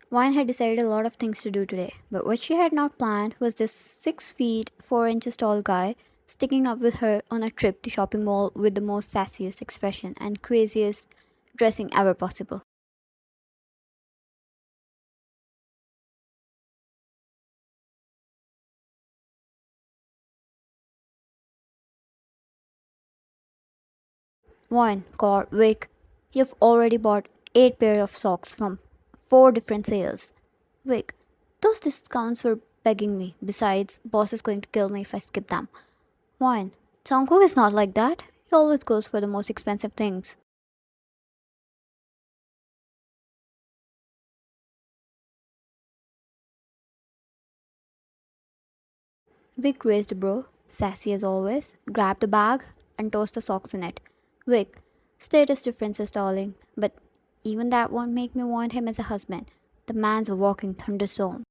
Wine had decided a lot of things to do today, but what she had not planned was this 6 feet 4 inches tall guy sticking up with her on a trip to shopping mall with the most sassiest expression and craziest dressing ever possible. Wine, God, Vic, you've already bought 8 pair of socks from 4 different sales. Vic, those discounts were begging me. Besides, boss is going to kill me if I skip them. Wine, Jungkook is not like that. He always goes for the most expensive things. Vic raised a bro, sassy as always, grabbed the bag and tossed the socks in it. Vic, status differences, darling, but even that won't make me want him as a husband. The man's a walking thunderstorm.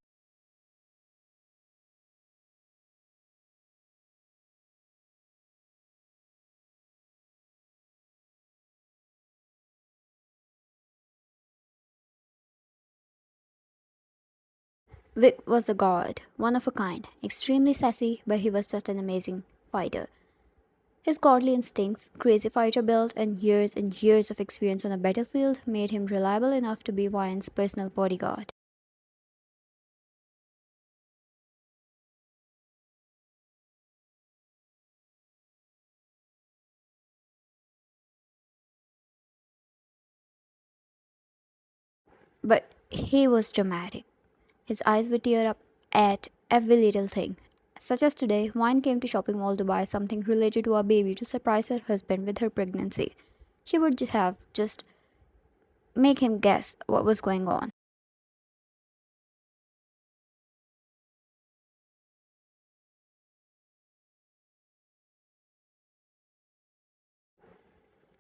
Vic was a god, one of a kind, extremely sassy, but he was just an amazing fighter. His godly instincts, crazy fighter build, and years of experience on a battlefield made him reliable enough to be Vian's personal bodyguard. But he was dramatic. His eyes would tear up at every little thing. Such as today, Wine came to shopping mall to buy something related to our baby to surprise her husband with her pregnancy. She would have just make him guess what was going on.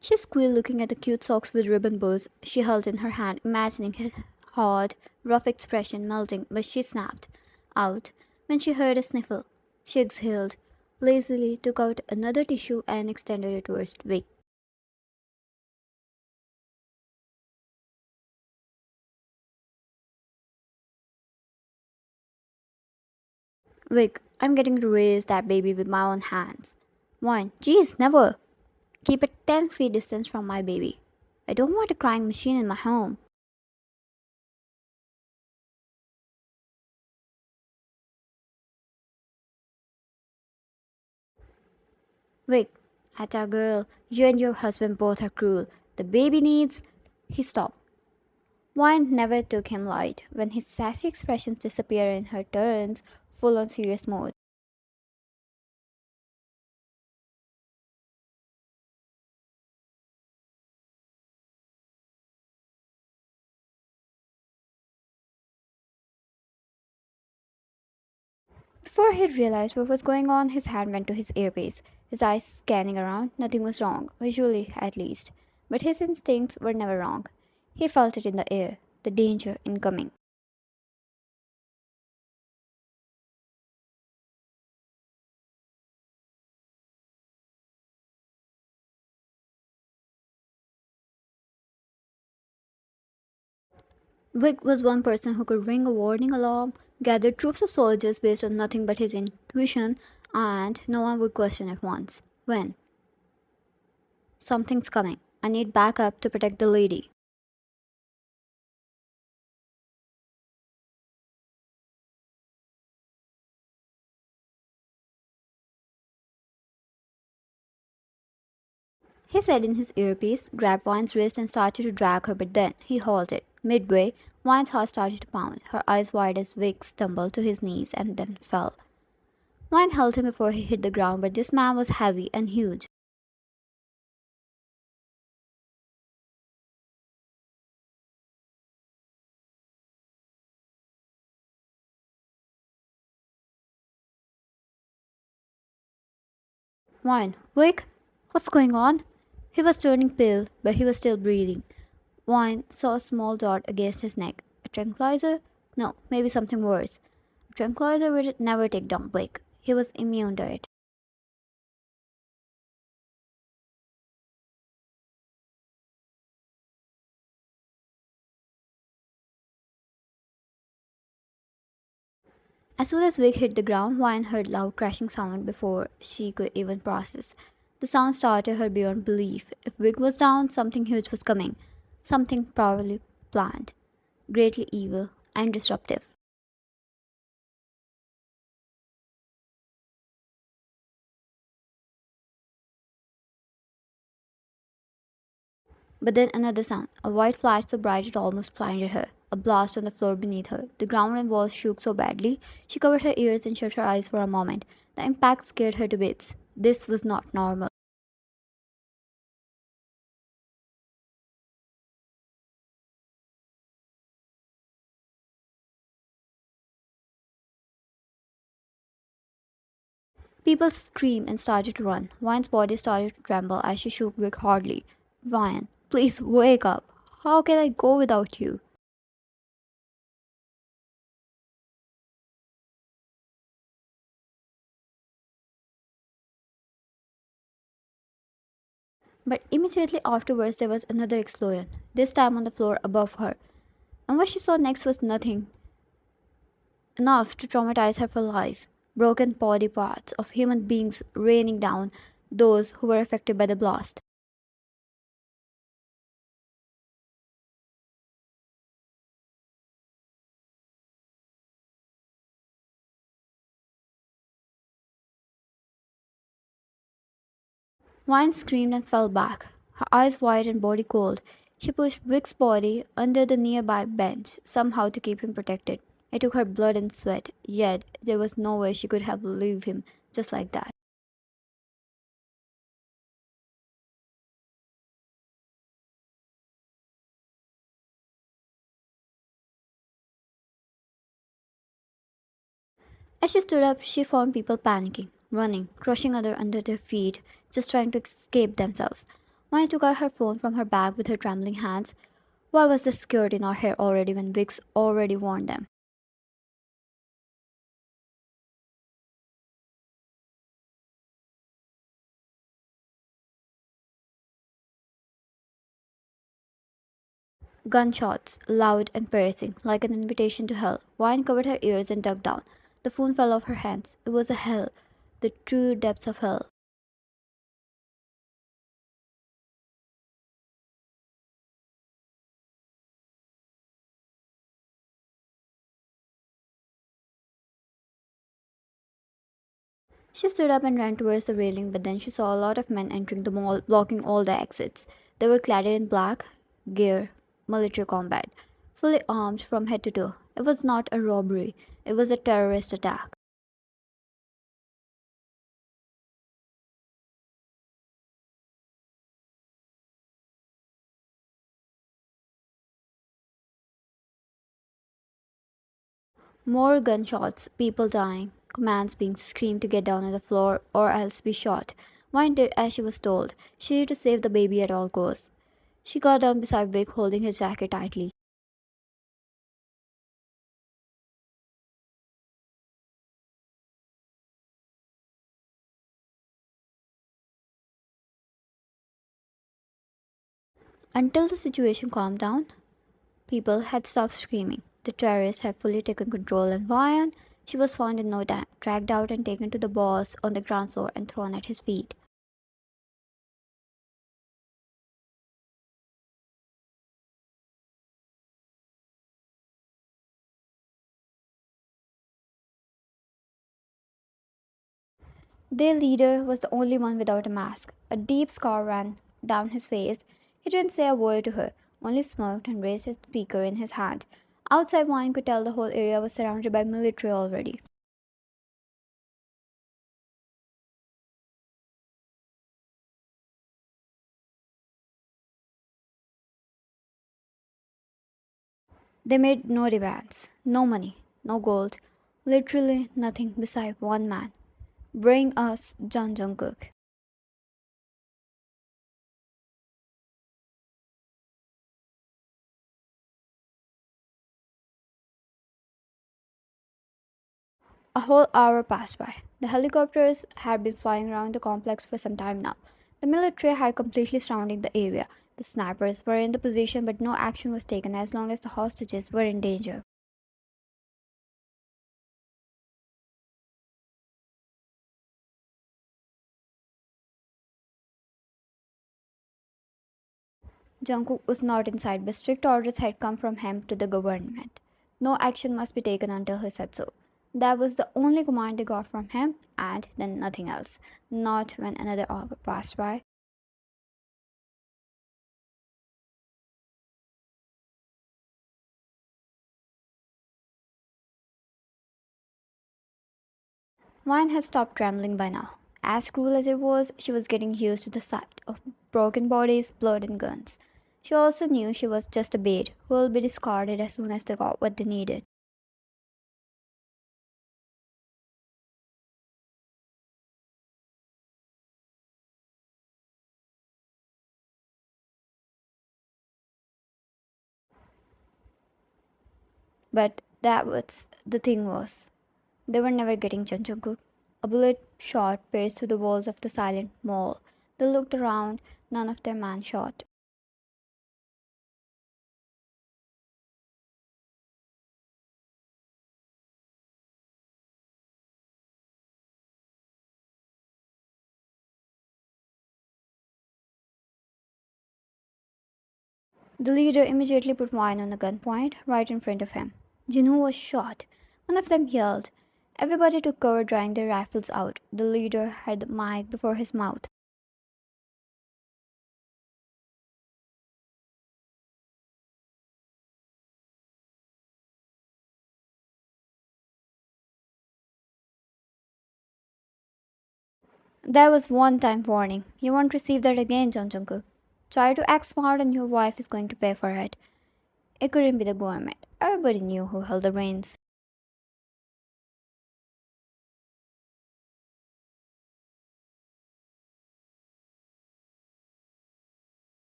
She squealed, looking at the cute socks with ribbon bows she held in her hand, imagining his hard, rough expression melting, but she snapped out when she heard a sniffle. She exhaled, lazily took out another tissue and extended it towards Vic. Vic, I'm getting to raise that baby with my own hands. One, geez, never. Keep a 10 feet distance from my baby. I don't want a crying machine in my home. Vic, Atta girl, you and your husband both are cruel. The baby needs. He stopped. Wine never took him light when his sassy expressions disappear in her turns full on serious mode. Before he realized what was going on, his hand went to his earpiece, his eyes scanning around. Nothing was wrong, visually at least. But his instincts were never wrong. He felt it in the air, the danger incoming. Vic was one person who could ring a warning alarm, gather troops of soldiers based on nothing but his intuition, and no one would question it once. When? Something's coming. I need backup to protect the lady. He said in his earpiece, grabbed Wine's wrist and started to drag her, but then he halted. Midway, Wine's heart started to pound, her eyes wide as Vic stumbled to his knees and then fell. Wine held him before he hit the ground, but this man was heavy and huge. Wine, Vic, what's going on? He was turning pale, but he was still breathing. Wine saw a small dot against his neck. A tranquilizer? No, maybe something worse. A tranquilizer would never take down Vic. He was immune to it. As soon as Vic hit the ground, Wyan heard loud crashing sound before she could even process. The sound startled her beyond belief. If Vic was down, something huge was coming. Something probably planned, greatly evil and disruptive. But then another sound, a white flash so bright it almost blinded her. A blast on the floor beneath her. The ground and walls shook so badly, she covered her ears and shut her eyes for a moment. The impact scared her to bits. This was not normal. People screamed and started to run. Vine's body started to tremble as she shook Vic hardly. Vine, please wake up. How can I go without you? But immediately afterwards, there was another explosion, this time on the floor above her. And what she saw next was nothing enough to traumatize her for life. Broken body parts of human beings raining down those who were affected by the blast. Vine screamed and fell back, her eyes wide and body cold. She pushed Vic's body under the nearby bench, somehow to keep him protected. It took her blood and sweat, yet there was no way she could have leave him just like that. As she stood up, she found people panicking, running, crushing other under their feet, just trying to escape themselves. Maya took out her phone from her bag with her trembling hands. Why was the security not here already when Vix already warned them? Gunshots, loud and piercing, like an invitation to hell. Wine covered her ears and dug down. The phone fell off her hands. It was a hell, the true depths of hell. She stood up and ran towards the railing, but then she saw a lot of men entering the mall, blocking all the exits. They were clad in black gear, military combat, fully armed from head to toe. It was not a robbery, it was a terrorist attack. More gunshots, people dying, commands being screamed to get down on the floor or else be shot. Vine did as she was told. She needed to save the baby at all costs. She got down beside Vic, holding his jacket tightly. Until the situation calmed down, people had stopped screaming. The terrorists had fully taken control, and Vian, she was found in no time, dragged out and taken to the boss on the ground floor and thrown at his feet. Their leader was the only one without a mask. A deep scar ran down his face. He didn't say a word to her, only smirked and raised his speaker in his hand. Outside, one could tell the whole area was surrounded by military already. They made no demands, no money, no gold, literally nothing beside one man. Bring us John Jungkook. A whole hour passed by. The helicopters had been flying around the complex for some time now. The military had completely surrounded the area. The snipers were in the position, but no action was taken as long as the hostages were in danger. Jungkook was not inside, but strict orders had come from him to the government. No action must be taken until he said so. That was the only command they got from him, and then nothing else. Not when another hour passed by. Wine had stopped trembling by now. As cruel as it was, she was getting used to the sight of broken bodies, blood, and guns. She also knew she was just a bait who will be discarded as soon as they got what they needed. But that was the thing was, they were never getting Jungkook. A bullet shot pierced through the walls of the silent mall. They looked around, none of their man shot. The leader immediately put wine on a gunpoint right in front of him. Jinwoo was shot. One of them yelled. Everybody took cover drawing their rifles out. The leader had the mic before his mouth. There was one time warning. You won't receive that again, John Jungkook. Try to act smart and your wife is going to pay for it. It couldn't be the government. Everybody knew who held the reins.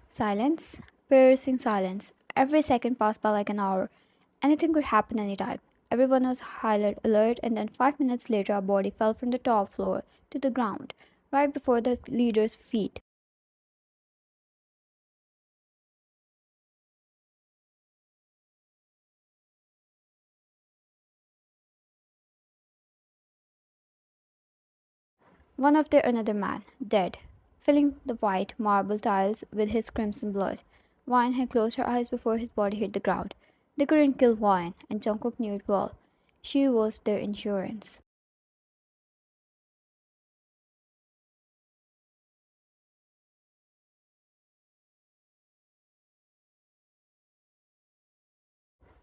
Silence, piercing silence. Every second passed by like an hour. Anything could happen anytime. Everyone was highly alert, and then 5 minutes later, a body fell from the top floor to the ground, right before the leader's feet. One of their another man, dead, filling the white marble tiles with his crimson blood. Wine had closed her eyes before his body hit the ground. They couldn't kill Wine, and Jungkook knew it well. She was their insurance.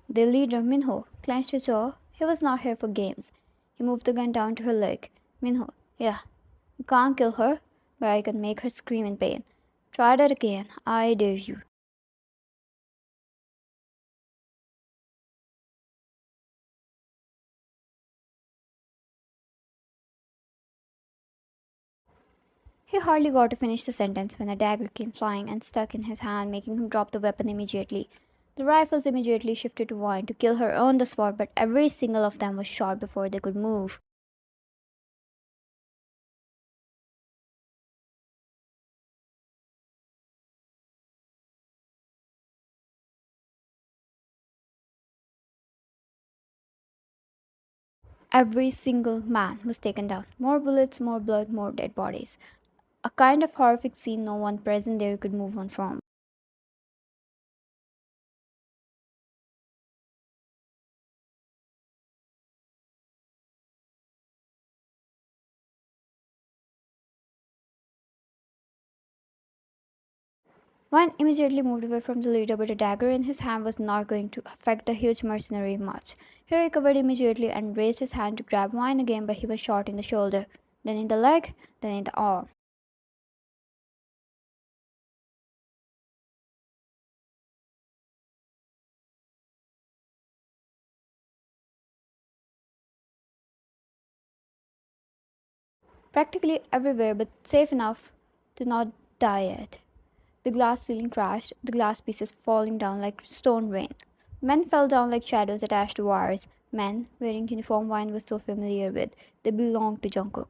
Their leader, Minho, clenched his jaw. He was not here for games. He moved the gun down to her leg. Minho, yeah, you can't kill her, but I can make her scream in pain. Try that again. I dare you. He hardly got to finish the sentence when a dagger came flying and stuck in his hand, making him drop the weapon immediately. The rifles immediately shifted to Vine to kill her on the spot, but every single of them was shot before they could move. Every single man was taken down. More bullets, more blood, more dead bodies. A kind of horrific scene no one present there could move on from. One immediately moved away from the leader, but a dagger in his hand was not going to affect the huge mercenary much. He recovered immediately and raised his hand to grab Wine again, but he was shot in the shoulder, then in the leg, then in the arm. Practically everywhere, but safe enough to not die yet. The glass ceiling crashed, the glass pieces falling down like stone rain. Men fell down like shadows attached to wires. Men wearing uniform Wine was so familiar with. They belonged to Jungkook.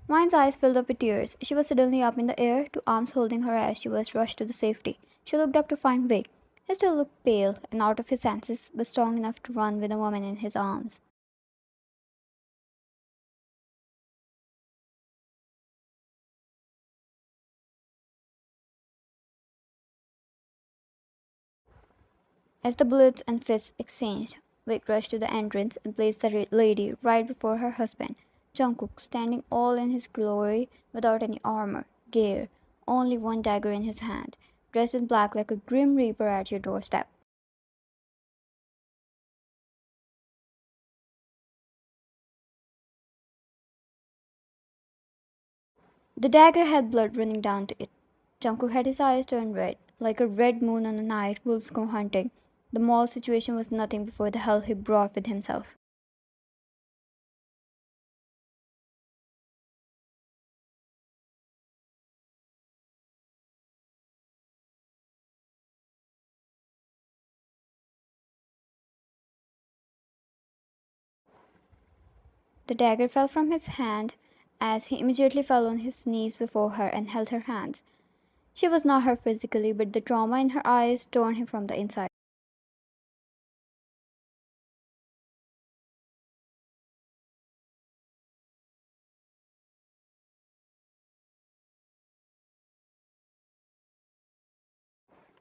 Mine's eyes filled up with tears. She was suddenly up in the air, two arms holding her as she was rushed to the safety. She looked up to find Vic. He still looked pale and out of his senses, but strong enough to run with a woman in his arms. As the bullets and fists exchanged, Vic rushed to the entrance and placed the lady right before her husband, Jungkook, standing all in his glory without any armor, gear, only one dagger in his hand, dressed in black like a grim reaper at your doorstep. The dagger had blood running down to it. Jungkook had his eyes turned red, like a red moon on a night wolves go hunting. The mall situation was nothing before the hell he brought with himself. The dagger fell from his hand as he immediately fell on his knees before her and held her hands. She was not hurt physically, but the trauma in her eyes torn him from the inside.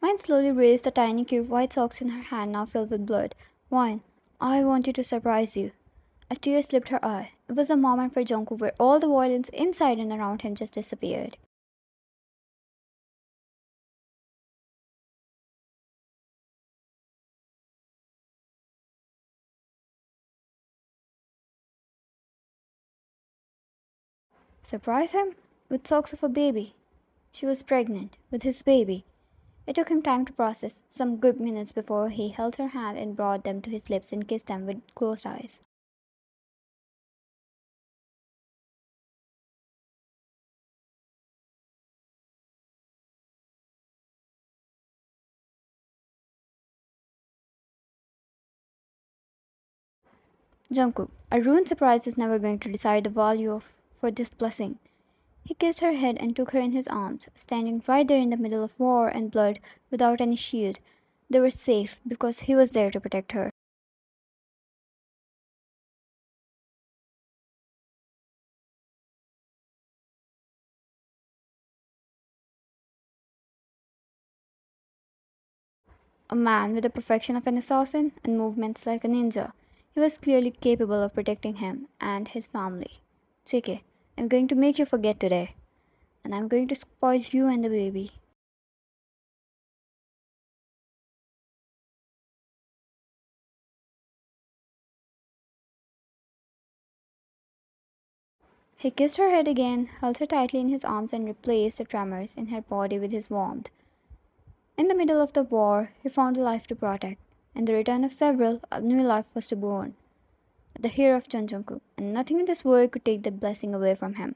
Mine slowly raised the tiny cube white socks in her hand, now filled with blood. Wine, I wanted to surprise you. A tear slipped her eye. It was a moment for Jungkook where all the violence inside and around him just disappeared. Surprise him? With socks of a baby. She was pregnant, with his baby. It took him time to process, some good minutes before he held her hand and brought them to his lips and kissed them with closed eyes. Jungkook, a ruined surprise is never going to decide the value of for this blessing. He kissed her head and took her in his arms, standing right there in the middle of war and blood without any shield. They were safe because he was there to protect her. A man with the perfection of an assassin and movements like a ninja. He was clearly capable of protecting him and his family. JK, I'm going to make you forget today, and I'm going to spoil you and the baby. He kissed her head again, held her tightly in his arms, and replaced the tremors in her body with his warmth. In the middle of the war, he found a life to protect. In the return of several, a new life was to born. The hero of Jungkook, and nothing in this world could take that blessing away from him.